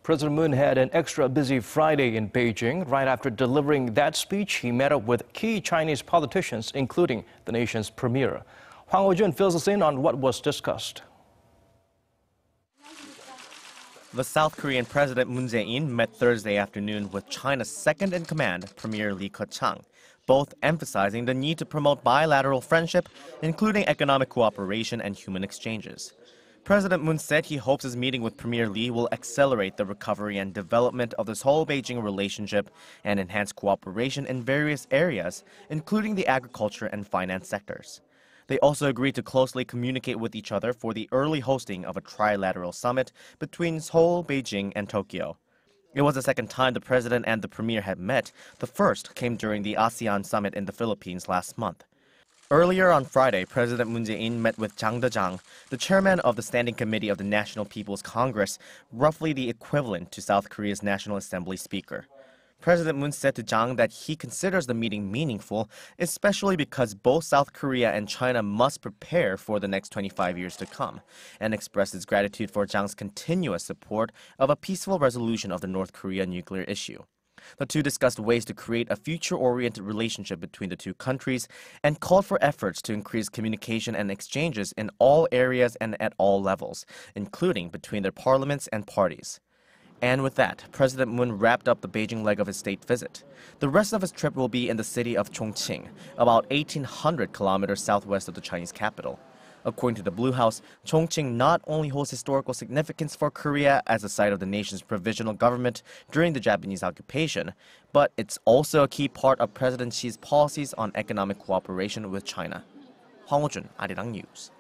President Moon had an extra busy Friday in Beijing. Right after delivering that speech, he met up with key Chinese politicians, including the nation's premier. Hwang Hojun fills us in on what was discussed. The South Korean President Moon Jae-in met Thursday afternoon with China's second-in-command, Premier Li Keqiang, both emphasizing the need to promote bilateral friendship, including economic cooperation and human exchanges. President Moon said he hopes his meeting with Premier Li will accelerate the recovery and development of the Seoul-Beijing relationship and enhance cooperation in various areas, including the agriculture and finance sectors. They also agreed to closely communicate with each other for the early hosting of a trilateral summit between Seoul, Beijing, and Tokyo. It was the second time the president and the premier had met. The first came during the ASEAN summit in the Philippines last month. Earlier on Friday, President Moon Jae-in met with 장더장, the chairman of the Standing Committee of the National People's Congress, roughly the equivalent to South Korea's National Assembly Speaker. President Moon said to Jang that he considers the meeting meaningful, especially because both South Korea and China must prepare for the next 25 years to come, and expressed his gratitude for Jang's continuous support of a peaceful resolution of the North Korea nuclear issue. The two discussed ways to create a future-oriented relationship between the two countries and called for efforts to increase communication and exchanges in all areas and at all levels, including between their parliaments and parties. And with that, President Moon wrapped up the Beijing leg of his state visit. The rest of his trip will be in the city of Chongqing, about 1,800 kilometers southwest of the Chinese capital. According to the Blue House, Chongqing not only holds historical significance for Korea as the site of the nation's provisional government during the Japanese occupation, but it's also a key part of President Xi's policies on economic cooperation with China. Hwang Hojun, Arirang News.